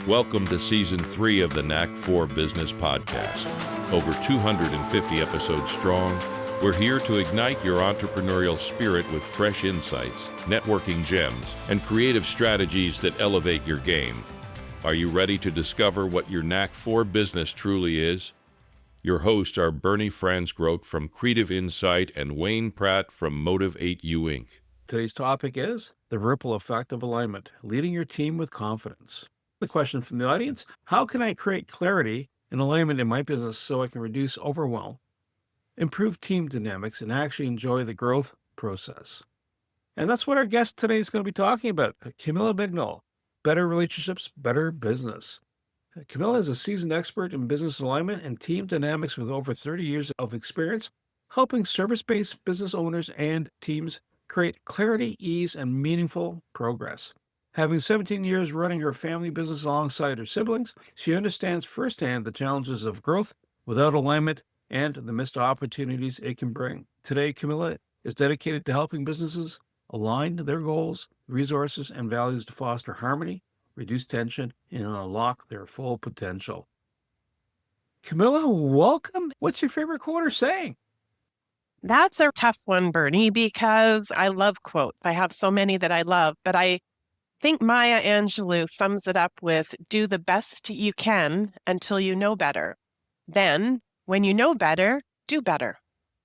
Welcome to Season 3 of the Knack for Business podcast. Over 250 episodes strong, we're here to ignite your entrepreneurial spirit with fresh insights, networking gems, and creative strategies that elevate your game. Are you ready to discover what your Knack for Business truly is? Your hosts are Bernie Fransgrote from Creative Insight and Wayne Pratt from Motivate You Inc. Today's topic is the ripple effect of alignment, leading your team with confidence. The question from the audience: how can I create clarity and alignment in my business so I can reduce overwhelm, improve team dynamics, and actually enjoy the growth process? And that's what our guest today is going to be talking about. Camilla Bignell, Better Relationships, Better Business. Camilla is a seasoned expert in business alignment and team dynamics with over 30 years of experience helping service-based business owners and teams create clarity, ease, and meaningful progress. Having 17 years running her family business alongside her siblings, she understands firsthand the challenges of growth without alignment and the missed opportunities it can bring. Today, Camilla is dedicated to helping businesses align their goals, resources, and values to foster harmony, reduce tension, and unlock their full potential. Camilla, welcome. What's your favorite quote or saying? That's a tough one, Bernie, because I love quotes. I have so many that I love, but I think Maya Angelou sums it up with, do the best you can until you know better. Then, when you know better, do better.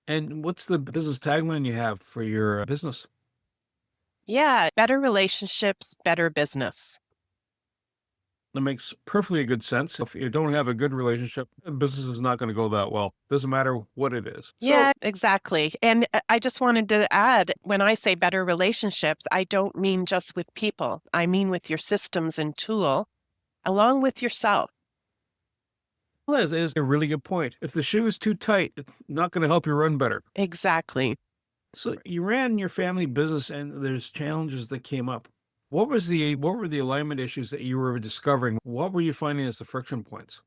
And what's the business tagline you have for your business? Yeah, better relationships, better business. That makes perfectly good sense. If you don't have a good relationship, business is not going to go that well. Doesn't matter what it is. Yeah, exactly. And I just wanted to add, when I say better relationships, I don't mean just with people. I mean with your systems and tool, along with yourself. Well, that is a really good point. If the shoe is too tight, it's not going to help you run better. Exactly. So you ran your family business and there's challenges that came up. What were the alignment issues that you were discovering? What were you finding as the friction points?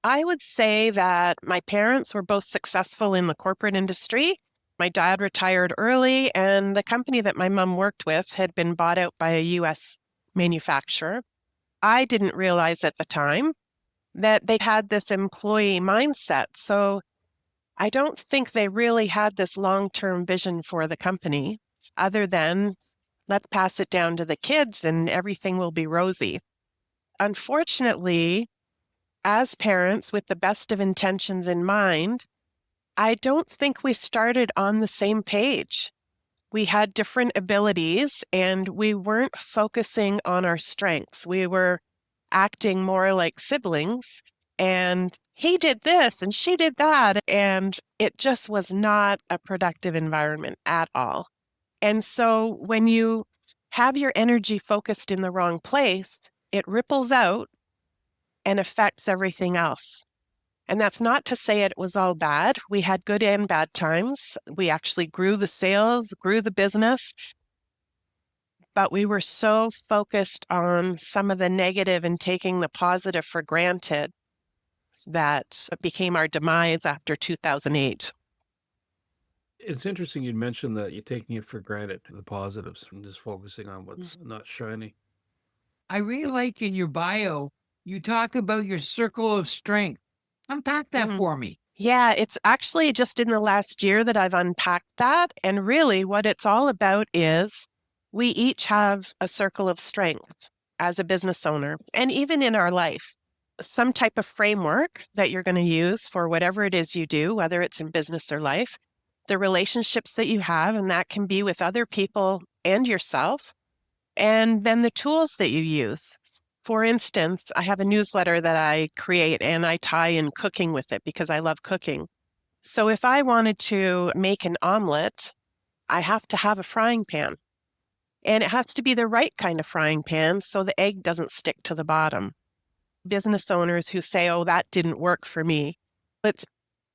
I would say that my parents were both successful in the corporate industry. My dad retired early, and the company that my mom worked with had been bought out by a U.S. manufacturer. I didn't realize at the time that they had this employee mindset. So I don't think they really had this long-term vision for the company other than let's pass it down to the kids and everything will be rosy. Unfortunately, as parents with the best of intentions in mind, I don't think we started on the same page. We had different abilities and we weren't focusing on our strengths. We were acting more like siblings, and he did this and she did that, and it just was not a productive environment at all. And so when you have your energy focused in the wrong place, it ripples out and affects everything else. And that's not to say it was all bad. We had good and bad times. We actually grew the sales, grew the business, but we were so focused on some of the negative and taking the positive for granted that it became our demise after 2008. It's interesting you'd mentioned that you're taking it for granted, the positives, and just focusing on what's not shiny. I really like in your bio, you talk about your circle of strength. Unpack that for me. Yeah, it's actually just in the last year that I've unpacked that. And really what it's all about is we each have a circle of strength as a business owner, and even in our life, some type of framework that you're going to use for whatever it is you do, whether it's in business or life, the relationships that you have, and that can be with other people and yourself, and then the tools that you use. For instance, I have a newsletter that I create and I tie in cooking with it because I love cooking. So if I wanted to make an omelet, I have to have a frying pan. And it has to be the right kind of frying pan so the egg doesn't stick to the bottom. Business owners who say, oh, that didn't work for me, it's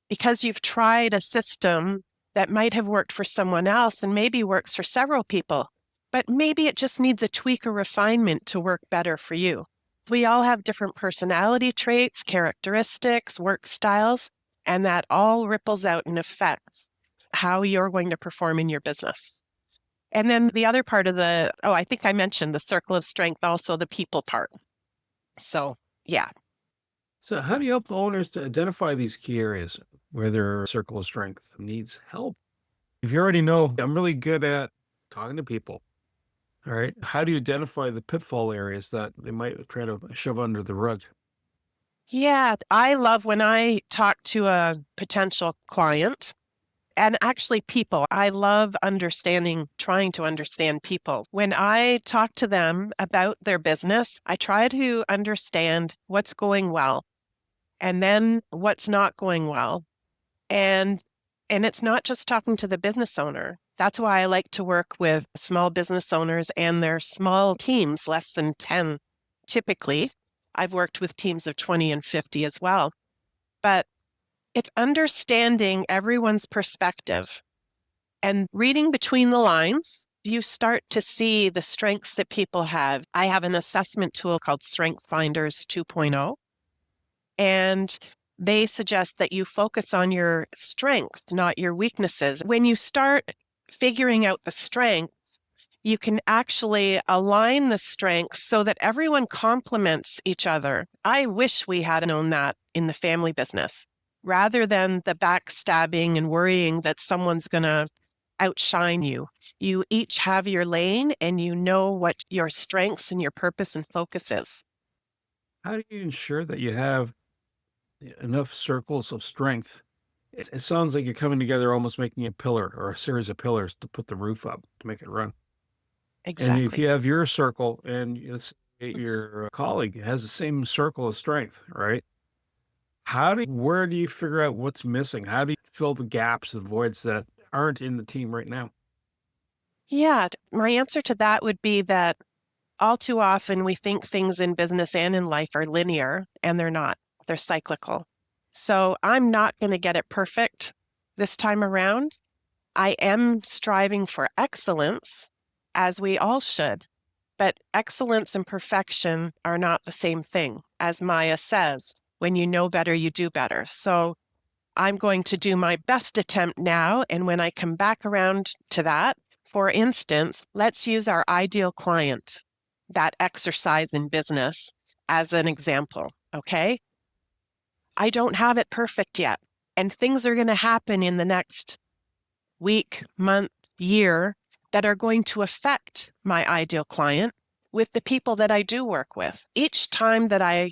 because you've tried a system that might have worked for someone else and maybe works for several people, but maybe it just needs a tweak or refinement to work better for you. We all have different personality traits, characteristics, work styles, and that all ripples out and affects how you're going to perform in your business. And then the other part of I think I mentioned the circle of strength, also the people part. So, yeah. So, how do you help owners to identify these key areas where their circle of strength needs help? If you already know, I'm really good at talking to people, all right, how do you identify the pitfall areas that they might try to shove under the rug? Yeah, I love when I talk to a potential client and actually people. I love trying to understand people. When I talk to them about their business, I try to understand what's going well and then what's not going well. And it's not just talking to the business owner. That's why I like to work with small business owners and their small teams, less than 10 typically. I've worked with teams of 20 and 50 as well. But it's understanding everyone's perspective and reading between the lines. You start to see the strengths that people have. I have an assessment tool called Strength Finders 2.0, and they suggest that you focus on your strengths, not your weaknesses. When you start figuring out the strengths, you can actually align the strengths so that everyone complements each other. I wish we had known that in the family business, rather than the backstabbing and worrying that someone's going to outshine you. You each have your lane and you know what your strengths and your purpose and focus is. How do you ensure that you have enough circles of strength? It sounds like you're coming together, almost making a pillar or a series of pillars to put the roof up to make it run. And if Exactly. you have your circle and your colleague has the same circle of strength, right? Where do you figure out what's missing? How do you fill the gaps, the voids that aren't in the team right now? Yeah, my answer to that would be that all too often we think things in business and in life are linear, and they're not. They're cyclical. So I'm not going to get it perfect this time around. I am striving for excellence, as we all should. But excellence and perfection are not the same thing. As Maya says, when you know better, you do better. So I'm going to do my best attempt now. And when I come back around to that, for instance, let's use our ideal client, that exercise in business, as an example. Okay. I don't have it perfect yet. And things are going to happen in the next week, month, year that are going to affect my ideal client with the people that I do work with. Each time that I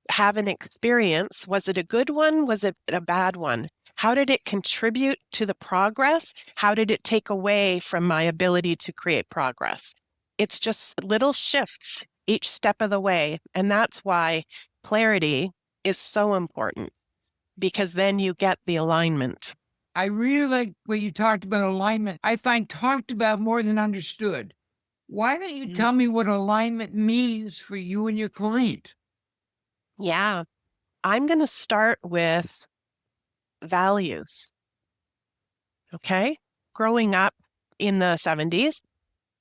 have an experience, was it a good one? Was it a bad one? How did it contribute to the progress? How did it take away from my ability to create progress? It's just little shifts each step of the way. And that's why clarity is so important, because then you get the alignment. I really like what you talked about alignment. I find talked about more than understood. Why don't you tell me what alignment means for you and your client? Yeah, I'm going to start with values. Okay. Growing up in the 70s,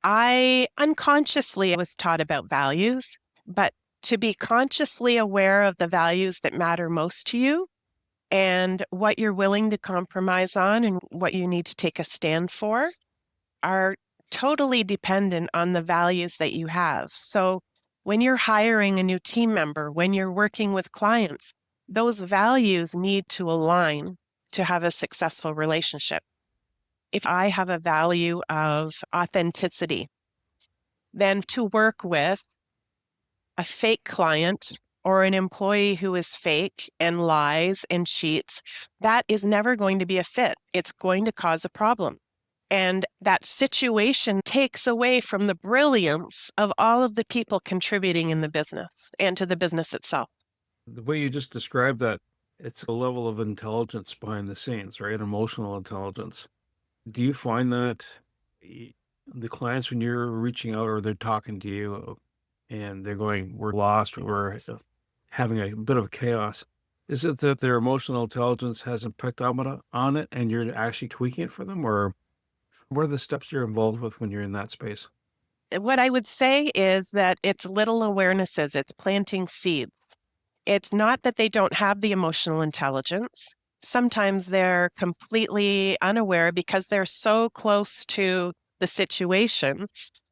I unconsciously was taught about values, but to be consciously aware of the values that matter most to you and what you're willing to compromise on and what you need to take a stand for are totally dependent on the values that you have. So when you're hiring a new team member, when you're working with clients, those values need to align to have a successful relationship. If I have a value of authenticity, then to work with a fake client or an employee who is fake and lies and cheats, that is never going to be a fit. It's going to cause a problem. And that situation takes away from the brilliance of all of the people contributing in the business and to the business itself. The way you just described that, it's a level of intelligence behind the scenes, right? Emotional intelligence. Do you find that the clients, when you're reaching out or they're talking to you and they're going, we're lost, we're having a bit of chaos, is it that their emotional intelligence hasn't picked up on it and you're actually tweaking it for them? Or what are the steps you're involved with when you're in that space? What I would say is that it's little awarenesses, it's planting seeds. It's not that they don't have the emotional intelligence. Sometimes they're completely unaware because they're so close to the situation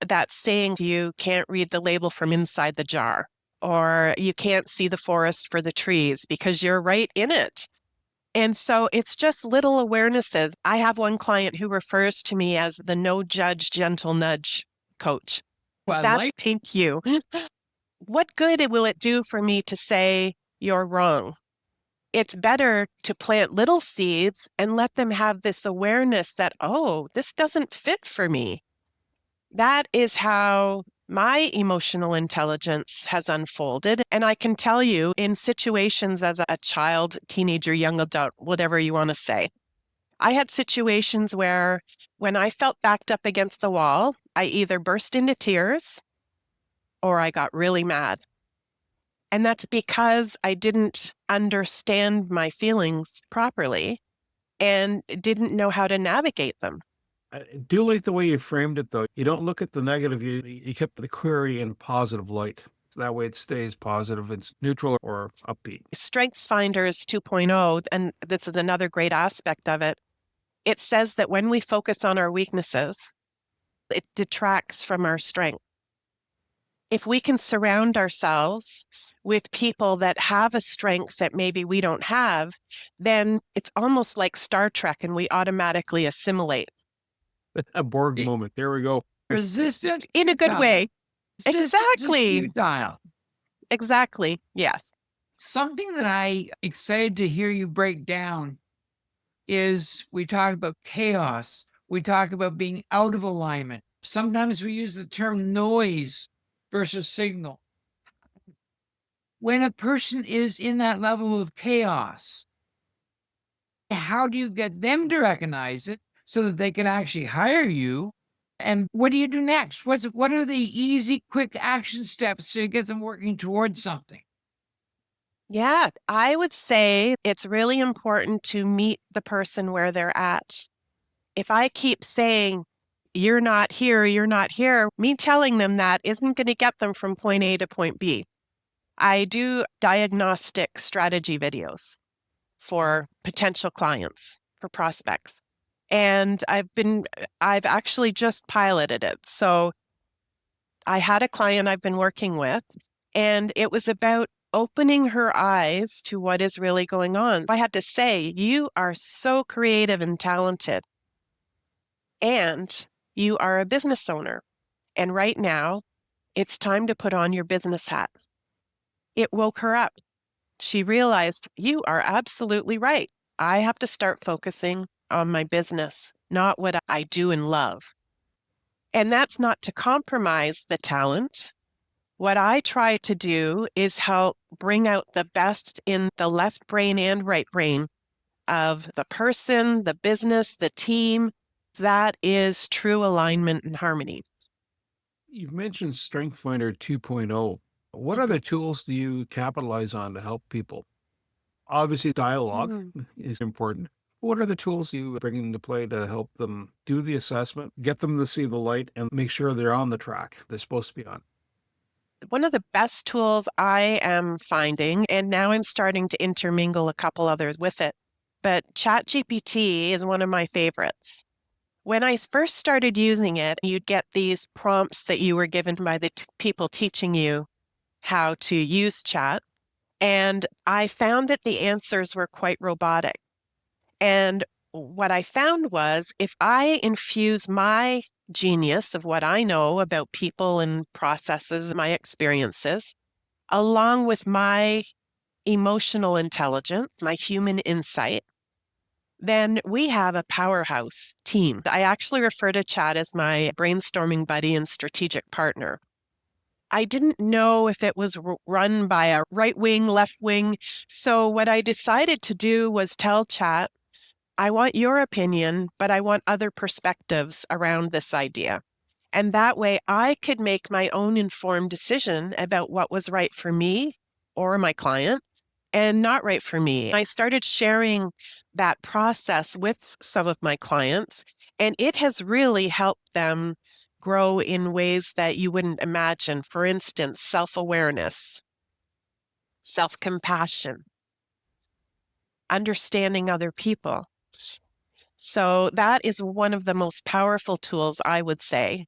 that saying you can't read the label from inside the jar. or you can't see the forest for the trees because you're right in it. And so it's just little awarenesses. I have one client who refers to me as the no judge, gentle nudge coach. Well, I That's like thank you. What good will it do for me to say you're wrong? It's better to plant little seeds and let them have this awareness that, oh, this doesn't fit for me. That is how my emotional intelligence has unfolded. And I can tell you in situations as a child, teenager, young adult, whatever you want to say, I had situations where when I felt backed up against the wall, I either burst into tears or I got really mad. And that's because I didn't understand my feelings properly and didn't know how to navigate them. I do like the way you framed it, though. You don't look at the negative. You kept the query in positive light. So that way it stays positive. It's neutral or upbeat. Strengths Finders 2.0, and this is another great aspect of it. It says that when we focus on our weaknesses, it detracts from our strength. If we can surround ourselves with people that have a strength that maybe we don't have, then it's almost like Star Trek and we automatically assimilate. A Borg moment. There we go. resistance In a good futile. way. Resistance is Exactly. futile. Exactly. Yes. Something that I excited to hear you break down is we talk about chaos. We talk about being out of alignment. Sometimes we use the term noise versus signal. When a person is in that level of chaos, how do you get them to recognize it so that they can actually hire you? And what do you do next? What are the easy, quick action steps to get them working towards something? Yeah, I would say it's really important to meet the person where they're at. If I keep saying, you're not here, me telling them that isn't going to get them from point A to point B. I do diagnostic strategy videos for potential clients, for prospects. And I've actually just piloted it. So I had a client I've been working with, and it was about opening her eyes to what is really going on. I had to say, you are so creative and talented, and you are a business owner. And right now, it's time to put on your business hat. It woke her up. She realized, you are absolutely right. I have to start focusing on my business, not what I do and love. And that's not to compromise the talent. What I try to do is help bring out the best in the left brain and right brain of the person, the business, the team. That is true alignment and harmony. You've mentioned StrengthsFinder 2.0. What other tools do you capitalize on to help people? Obviously, dialogue is important. What are the tools you bring into play to help them do the assessment, get them to see the light, and make sure they're on the track they're supposed to be on? One of the best tools I am finding, and now I'm starting to intermingle a couple others with it, but ChatGPT is one of my favorites. When I first started using it, you'd get these prompts that you were given by the people teaching you how to use chat. And I found that the answers were quite robotic. And what I found was if I infuse my genius of what I know about people and processes, my experiences, along with my emotional intelligence, my human insight, then we have a powerhouse team. I actually refer to chat as my brainstorming buddy and strategic partner. I didn't know if it was run by a right wing, left wing. So what I decided to do was tell chat, I want your opinion, but I want other perspectives around this idea. And that way I could make my own informed decision about what was right for me or my client and not right for me. I started sharing that process with some of my clients, and it has really helped them grow in ways that you wouldn't imagine. For instance, self-awareness, self-compassion, understanding other people. So that is one of the most powerful tools, I would say.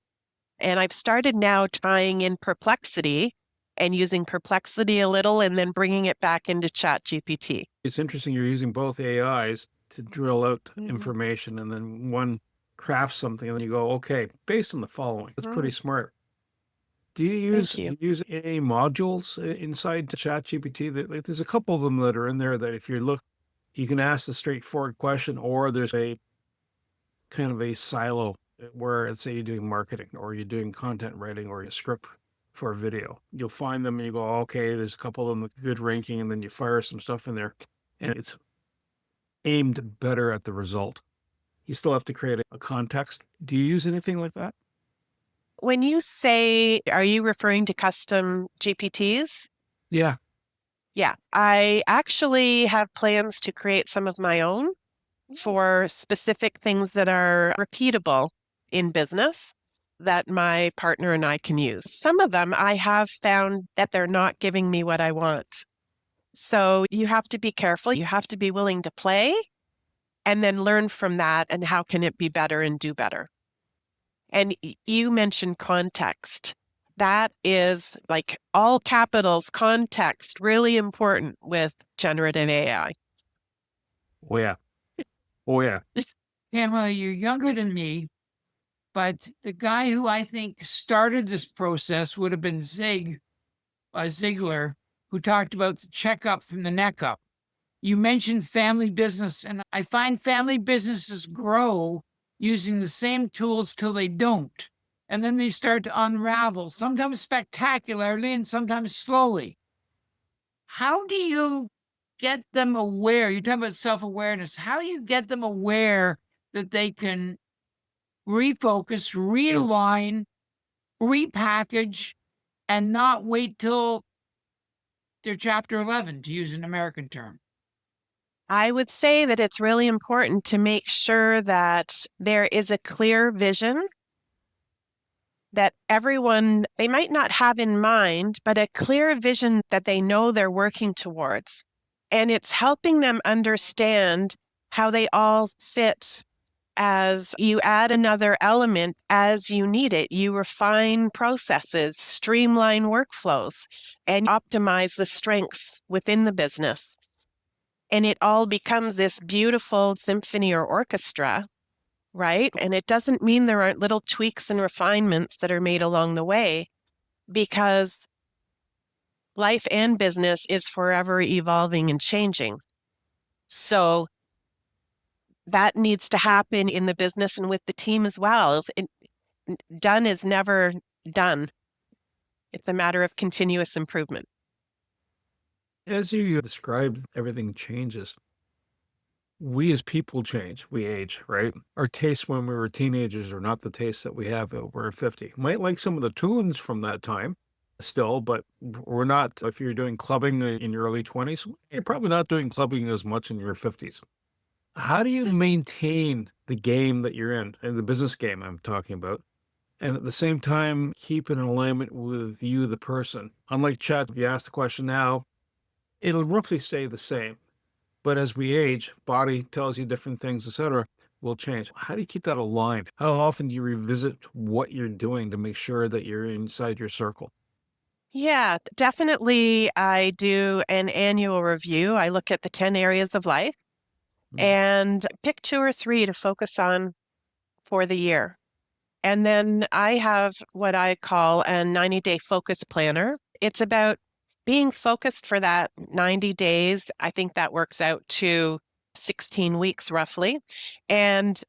And I've started now tying in perplexity and using Perplexity a little and then bringing it back into ChatGPT. It's interesting you're using both AIs to drill out Mhm. information, and then one crafts something, and then you go, okay, based on the following. That's pretty smart. Do you use Thank you. any modules inside ChatGPT? Like, there's a couple of them that are in there that if you look, you can ask a straightforward question, or there's a kind of a silo where, let's say you're doing marketing or you're doing content writing or a script for a video. You'll find them and you go, okay, there's a couple of them with good ranking, and then you fire some stuff in there, and it's aimed better at the result. You still have to create a context. Do you use anything like that? When you say, are you referring to custom GPTs? Yeah. Yeah, I actually have plans to create some of my own for specific things that are repeatable in business that my partner and I can use. Some of them I have found that they're not giving me what I want. So you have to be careful. You have to be willing to play and then learn from that and how can it be better and do better. And you mentioned context. That is like all capitals, context, really important with generative AI. Oh, yeah. Oh, yeah. Camilla, you're younger than me, but the guy who I think started this process would have been Ziegler, who talked about the checkup from the neck up. You mentioned family business, and I find family businesses grow using the same tools till they don't. And then they start to unravel, sometimes spectacularly and sometimes slowly. How do you get them aware? You're talking about self-awareness. How do you get them aware that they can refocus, realign, repackage, and not wait till they're chapter 11, to use an American term? I would say that it's really important to make sure that there is a clear vision that everyone, they might not have in mind, but a clear vision that they know they're working towards. And it's helping them understand how they all fit as you add another element as you need it. You refine processes, streamline workflows, and optimize the strengths within the business. And it all becomes this beautiful symphony or orchestra, right? And it doesn't mean there aren't little tweaks and refinements that are made along the way, because life and business is forever evolving and changing. So that needs to happen in the business and with the team as well. Done is never done. It's a matter of continuous improvement. As you described, everything changes. We as people change. We age, right? Our tastes when we were teenagers are not the tastes that we have when we're 50. Might like some of the tunes from that time still, but we're not. If you're doing clubbing in your early 20s, you're probably not doing clubbing as much in your 50s. How do you maintain the game that you're in the business game I'm talking about, and at the same time keep it in alignment with you, the person? Unlike chat, if you ask the question now, it'll roughly stay the same. But as we age, body tells you different things, etc., will change. How do you keep that aligned? How often do you revisit what you're doing to make sure that you're inside your circle? Yeah, definitely. I do an annual review. I look at the 10 areas of life and pick 2 or 3 to focus on for the year. And then I have what I call a 90-day focus planner. It's about being focused for that 90 days. I think that works out to 16 weeks roughly. And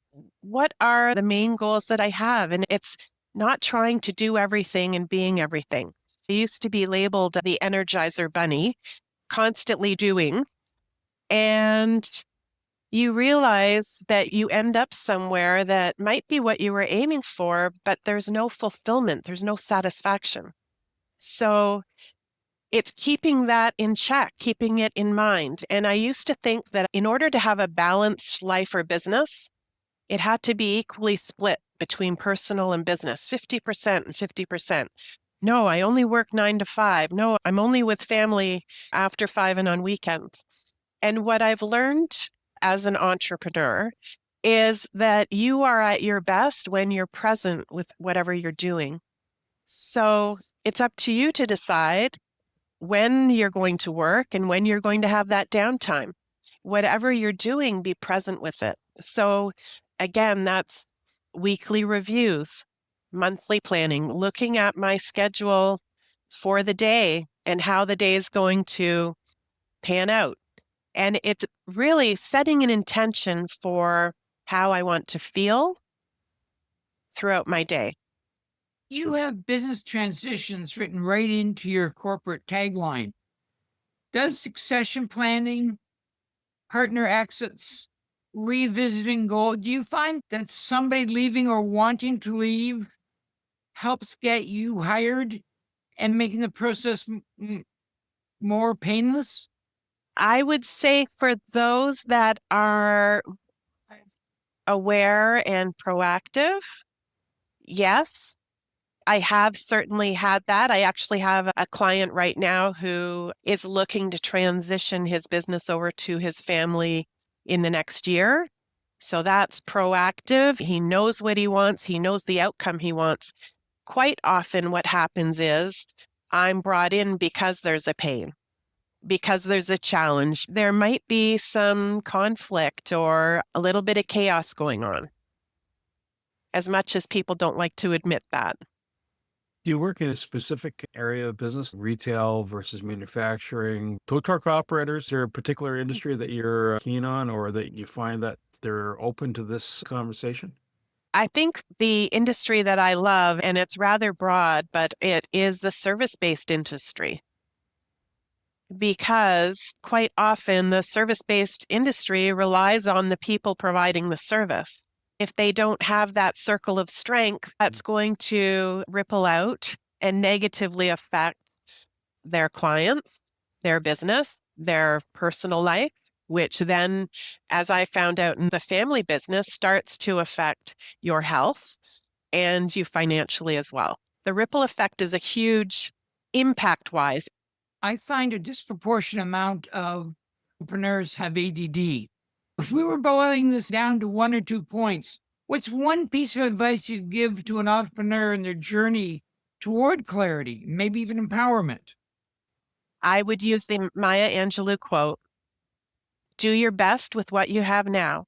what are the main goals that I have? And it's not trying to do everything and being everything. I used to be labeled the Energizer Bunny, constantly doing. And you realize that you end up somewhere that might be what you were aiming for, but there's no fulfillment, there's no satisfaction. So it's keeping that in check, keeping it in mind. And I used to think that in order to have a balanced life or business, it had to be equally split between personal and business, 50% and 50%. No, I only work 9 to 5. No, I'm only with family after 5 and on weekends. And what I've learned as an entrepreneur is that you are at your best when you're present with whatever you're doing. So it's up to you to decide when you're going to work and when you're going to have that downtime. Whatever you're doing, be present with it. So again, that's weekly reviews, monthly planning, looking at my schedule for the day and how the day is going to pan out. And it's really setting an intention for how I want to feel throughout my day. You have business transitions written right into your corporate tagline. Does succession planning, partner exits, revisiting goal, do you find that somebody leaving or wanting to leave helps get you hired and making the process more painless? I would say for those that are aware and proactive, yes. I have certainly had that. I actually have a client right now who is looking to transition his business over to his family in the next year. So that's proactive. He knows what he wants. He knows the outcome he wants. Quite often what happens is I'm brought in because there's a pain, because there's a challenge. There might be some conflict or a little bit of chaos going on, as much as people don't like to admit that. Do you work in a specific area of business, retail versus manufacturing? Tow truck operators, is there a particular industry that you're keen on or that you find that they're open to this conversation? I think the industry that I love, and it's rather broad, but it is the service-based industry. Because quite often the service-based industry relies on the people providing the service. If they don't have that circle of strength, that's going to ripple out and negatively affect their clients, their business, their personal life, which then, as I found out in the family business, starts to affect your health and you financially as well. The ripple effect is a huge impact-wise. I find a disproportionate amount of entrepreneurs have ADD. If we were boiling this down to 1 or 2 points, what's one piece of advice you'd give to an entrepreneur in their journey toward clarity, maybe even empowerment? I would use the Maya Angelou quote, do your best with what you have now.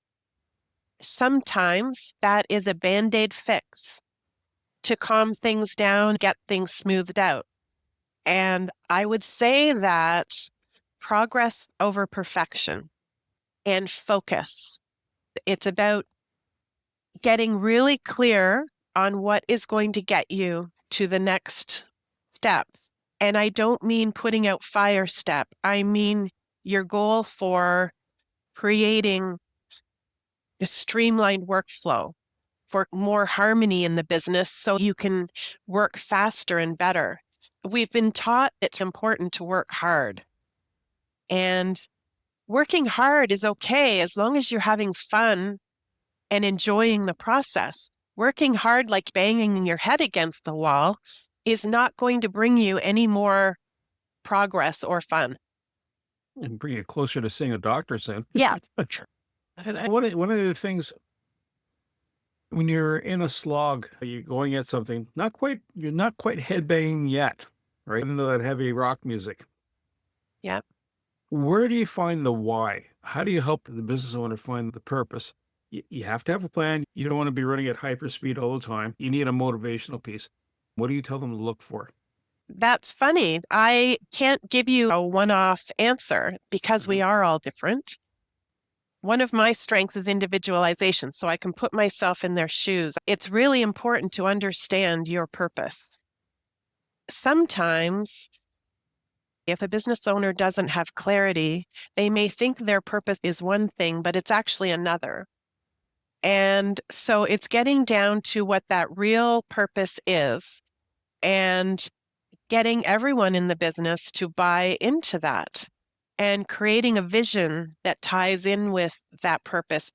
Sometimes that is a Band-Aid fix to calm things down, get things smoothed out. And I would say that progress over perfection and focus. It's about getting really clear on what is going to get you to the next steps. And I don't mean putting out fire step. I mean your goal for creating a streamlined workflow for more harmony in the business so you can work faster and better. We've been taught it's important to work hard. And working hard is okay as long as you're having fun and enjoying the process. Working hard like banging your head against the wall is not going to bring you any more progress or fun. And bring it closer to seeing a doctor soon. Yeah. And one of the things, when you're in a slog, you're going at something, you're not quite headbanging yet, right? Into that heavy rock music. Yeah. Where do you find the why? How do you help the business owner find the purpose? You have to have a plan. You don't want to be running at hyperspeed all the time. You need a motivational piece. What do you tell them to look for? That's funny. I can't give you a one-off answer because we are all different. One of my strengths is individualization, so I can put myself in their shoes. It's really important to understand your purpose. Sometimes, if a business owner doesn't have clarity, they may think their purpose is one thing, but it's actually another. And so it's getting down to what that real purpose is and getting everyone in the business to buy into that and creating a vision that ties in with that purpose.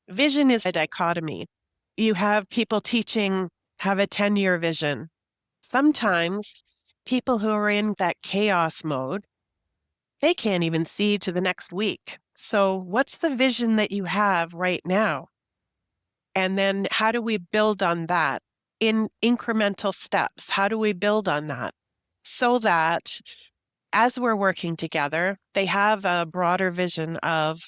Vision is a dichotomy. You have people teaching, have a 10-year vision. Sometimes people who are in that chaos mode, they can't even see to the next week. So what's the vision that you have right now? And then how do we build on that? in incremental steps? How do we build on that so that as we're working together, they have a broader vision of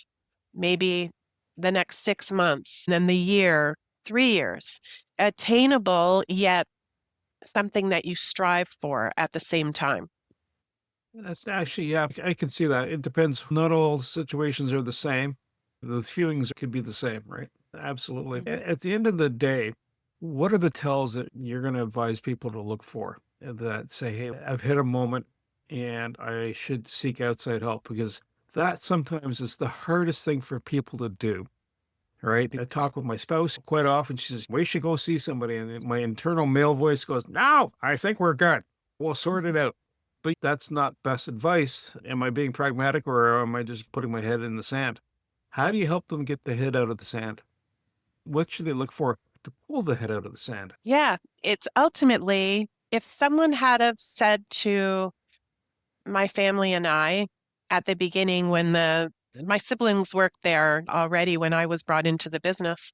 maybe the next 6 months, then the year, 3 years, attainable, yet something that you strive for at the same time. That's actually, yeah, I can see that. It depends. Not all situations are the same. The feelings could be the same, right? Absolutely. At the end of the day, what are the tells that you're going to advise people to look for that say, hey, I've hit a moment and I should seek outside help? Because that sometimes is the hardest thing for people to do, right? I talk with my spouse quite often. She says, we should go see somebody. And my internal male voice goes, no, I think we're good. We'll sort it out. But that's not best advice. Am I being pragmatic or am I just putting my head in the sand? How do you help them get the head out of the sand? What should they look for to pull the head out of the sand? Yeah, it's ultimately, if someone had have said to my family and I at the beginning when my siblings worked there already when I was brought into the business,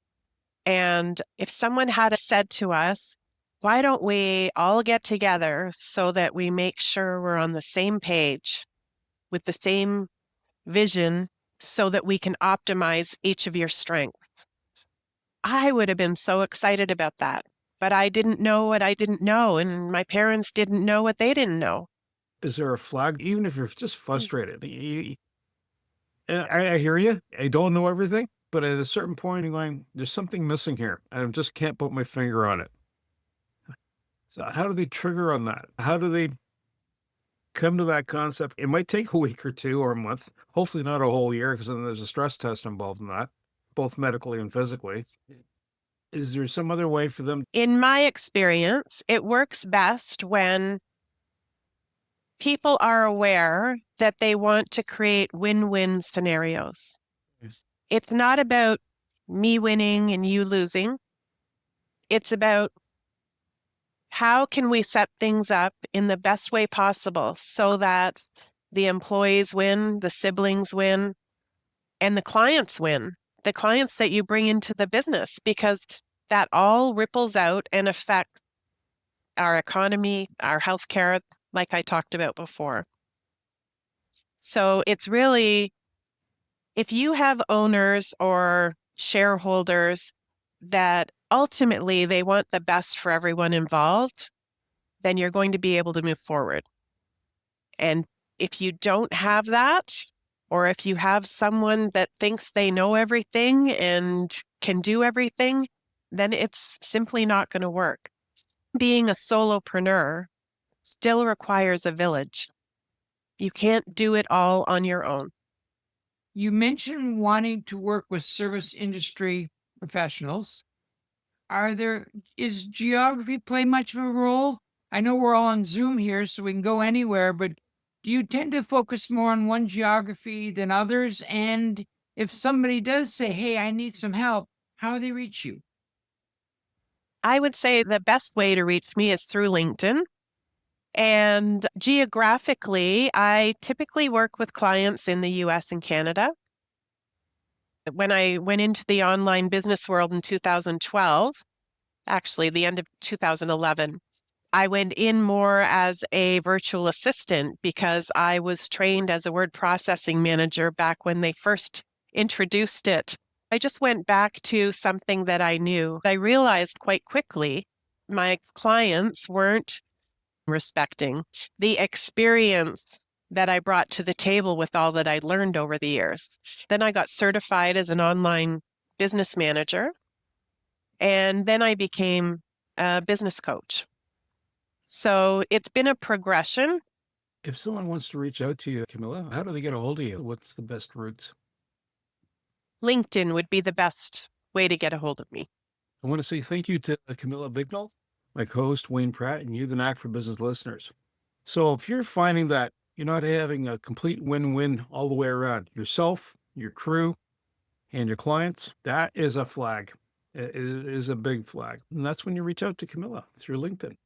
and if someone had have said to us, why don't we all get together so that we make sure we're on the same page with the same vision so that we can optimize each of your strengths? I would have been so excited about that, but I didn't know what I didn't know, and my parents didn't know what they didn't know. Is there a flag? Even if you're just frustrated, and I hear you. I don't know everything, but at a certain point, you're going, there's something missing here. I just can't put my finger on it. So how do they trigger on that? How do they come to that concept? It might take a week or two or a month, hopefully not a whole year, because then there's a stress test involved in that, both medically and physically. Is there some other way for them? In my experience, it works best when people are aware that they want to create win-win scenarios. Yes. It's not about me winning and you losing. It's about how can we set things up in the best way possible so that the employees win, the siblings win, and the clients win, the clients that you bring into the business, because that all ripples out and affects our economy, our healthcare, like I talked about before. So it's really, if you have owners or shareholders that ultimately they want the best for everyone involved, then you're going to be able to move forward. And if you don't have that, or if you have someone that thinks they know everything and can do everything, then it's simply not going to work. Being a solopreneur still requires a village. You can't do it all on your own. You mentioned wanting to work with service industry professionals. Is geography play much of a role? I know we're all on Zoom here, so we can go anywhere, but do you tend to focus more on one geography than others? And if somebody does say, hey, I need some help, how do they reach you? I would say the best way to reach me is through LinkedIn. And geographically, I typically work with clients in the US and Canada. When I went into the online business world in 2012, actually the end of 2011, I went in more as a virtual assistant because I was trained as a word processing manager back when they first introduced it. I just went back to something that I knew. I realized quite quickly my clients weren't respecting the experience that I brought to the table with all that I'd learned over the years. Then I got certified as an online business manager, and then I became a business coach. So it's been a progression. If someone wants to reach out to you, Camilla, how do they get a hold of you? What's the best routes? LinkedIn would be the best way to get a hold of me. I want to say thank you to Camilla Bignell, my co-host Wayne Pratt, and you, the Knack for Business listeners. So if you're finding that you're not having a complete win-win all the way around, yourself, your crew, and your clients, that is a flag. It is a big flag. And that's when you reach out to Camilla through LinkedIn.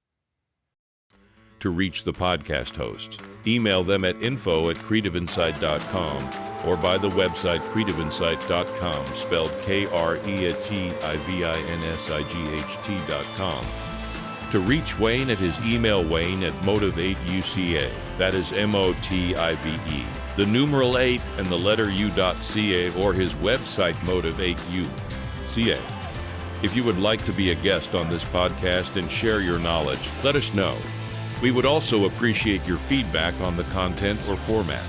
To reach the podcast hosts, email them at info@creativeinsight.com or by the website creativeinsight.com, spelled KREATIVINSIGHT.com. To reach Wayne at his email, wayne@motivate.uca. That is MOTIVE. The numeral 8 and the letter U.ca, or his website, motivate.uca. If you would like to be a guest on this podcast and share your knowledge, let us know. We would also appreciate your feedback on the content or format.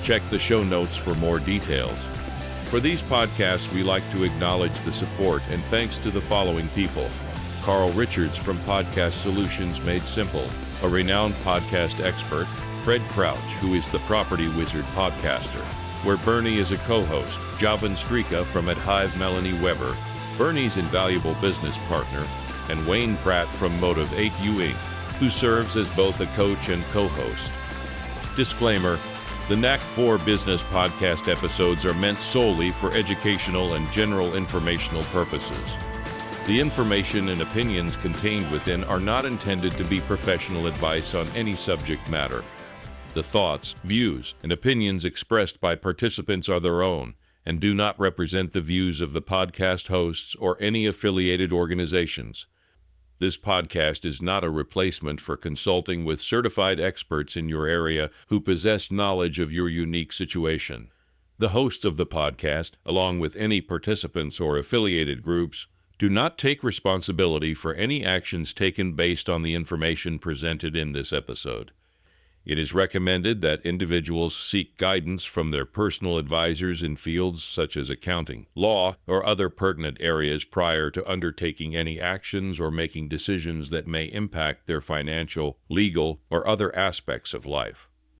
Check the show notes for more details. For these podcasts, we like to acknowledge the support and thanks to the following people. Carl Richards from Podcast Solutions Made Simple, a renowned podcast expert. Fred Crouch, who is the Property Wizard podcaster, where Bernie is a co-host. Javan Strika from At Hive, Melanie Weber, Bernie's invaluable business partner, and Wayne Pratt from Motivate U Inc., who serves as both a coach and co-host. Disclaimer: the Knack 4 Business podcast episodes are meant solely for educational and general informational purposes. The information and opinions contained within are not intended to be professional advice on any subject matter. The thoughts, views, and opinions expressed by participants are their own and do not represent the views of the podcast hosts or any affiliated organizations. This podcast is not a replacement for consulting with certified experts in your area who possess knowledge of your unique situation. The hosts of the podcast, along with any participants or affiliated groups, do not take responsibility for any actions taken based on the information presented in this episode. It is recommended that individuals seek guidance from their personal advisors in fields such as accounting, law, or other pertinent areas prior to undertaking any actions or making decisions that may impact their financial, legal, or other aspects of life.